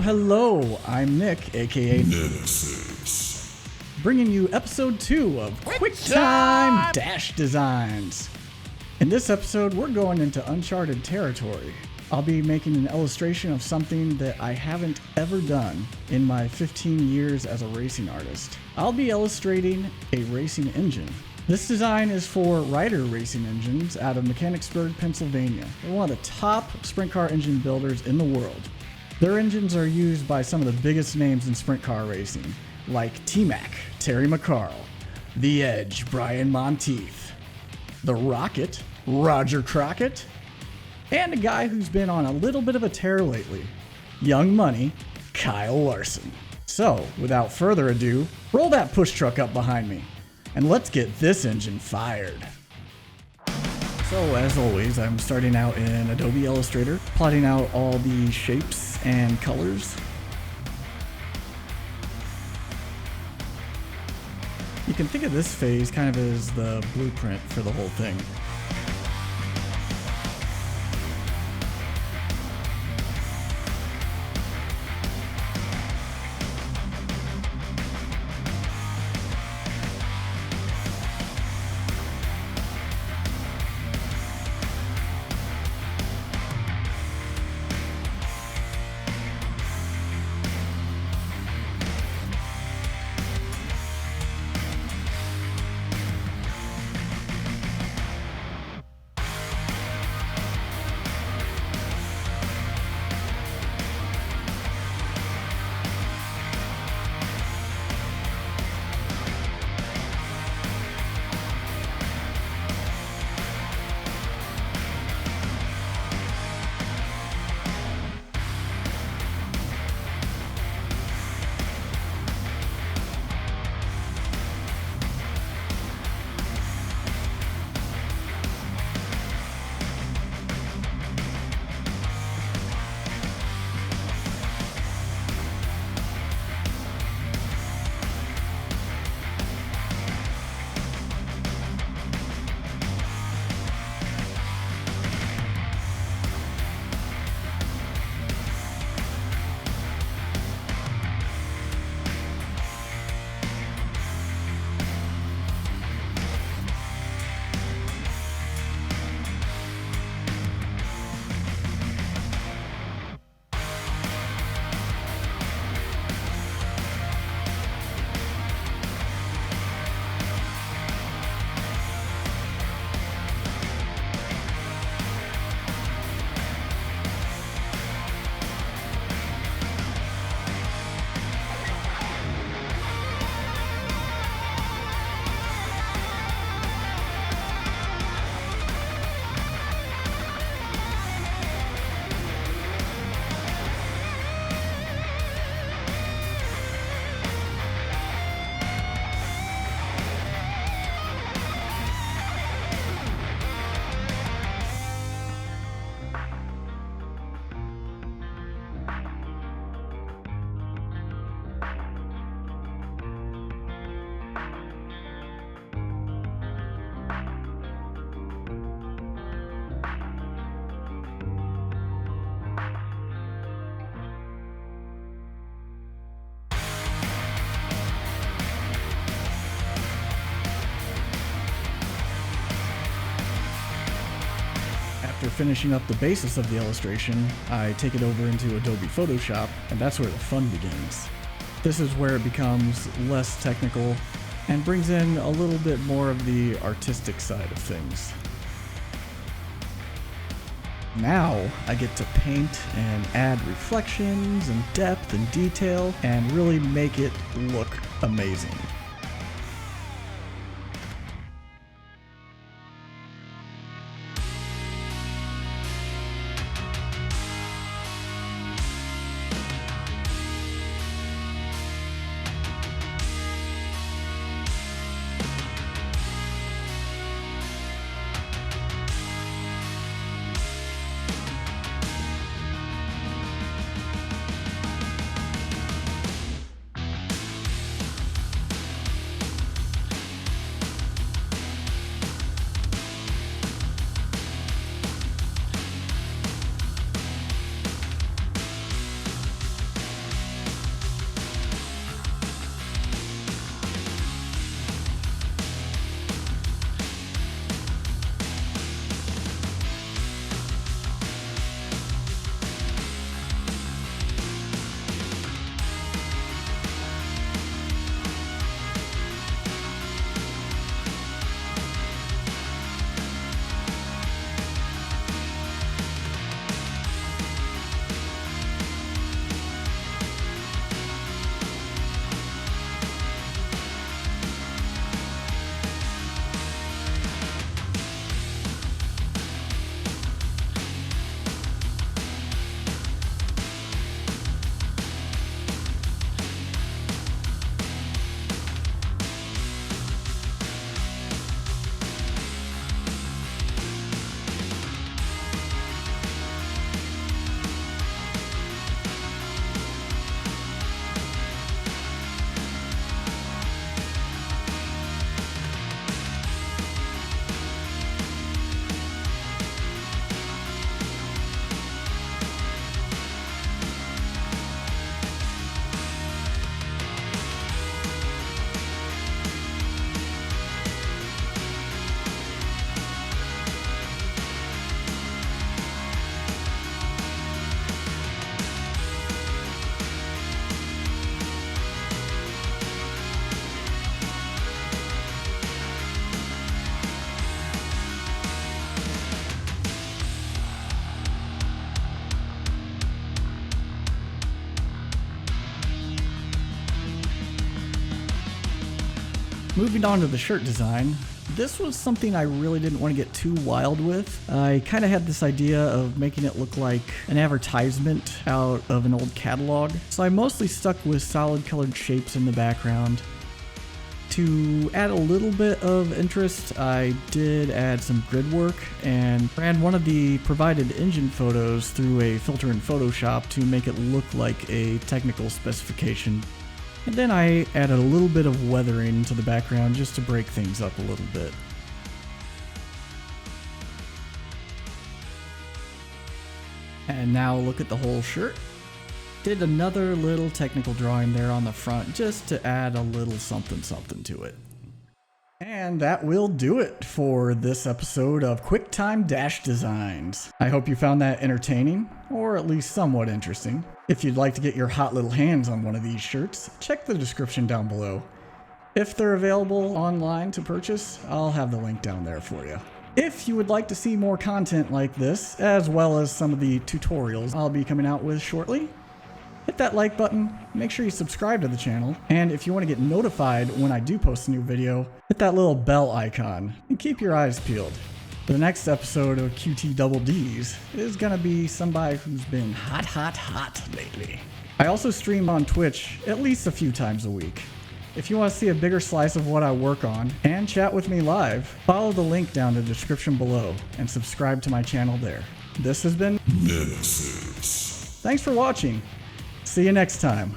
Hello, I'm Nick, aka Nemesis. bringing you episode 2 of QuickTime Dash Designs. In this episode, we're going into uncharted territory. I'll be making an illustration of something that I haven't ever done in my 15 years as a racing artist. I'll be illustrating a racing engine. This design is for Ryder Racing Engines out of Mechanicsburg, Pennsylvania. They're one of the top sprint car engine builders in the world. Their engines are used by some of the biggest names in sprint car racing, like T-Mac, Terry McCarl, The Edge, Brian Monteith, The Rocket, Roger Crockett, and a guy who's been on a little bit of a tear lately, Young Money, Kyle Larson. So, without further ado, roll that push truck up behind me, and let's get this engine fired. So, as always, I'm starting out in Adobe Illustrator, plotting out all the shapes and colors. You can think of this phase kind of as the blueprint for the whole thing. After finishing up the basis of the illustration, I take it over into Adobe Photoshop, and that's where the fun begins. This is where it becomes less technical and brings in a little bit more of the artistic side of things. Now I get to paint and add reflections and depth and detail and really make it look amazing. Moving on to the shirt design. This was something I really didn't want to get too wild with. I kind of had this idea of making it look like an advertisement out of an old catalog, so I mostly stuck with solid colored shapes in the background. To add a little bit of interest, I did add some grid work and ran one of the provided engine photos through a filter in Photoshop to make it look like a technical specification. And then I added a little bit of weathering to the background just to break things up a little bit. And now look at the whole shirt. Did another little technical drawing there on the front just to add a little something to it. And that will do it for this episode of QuickTime Dash Designs. I hope you found that entertaining, or at least somewhat interesting. If you'd like to get your hot little hands on one of these shirts, check the description down below. If they're available online to purchase, I'll have the link down there for you. If you would like to see more content like this, as well as some of the tutorials I'll be coming out with shortly, hit that like button, make sure you subscribe to the channel, and if you want to get notified when I do post a new video, hit that little bell icon, and keep your eyes peeled. The next episode of QTDDs is gonna be somebody who's been hot lately. I also stream on Twitch at least a few times a week. If you want to see a bigger slice of what I work on and chat with me live, follow the link down in the description below and subscribe to my channel there. This has been Nemesis. Thanks for watching. See you next time.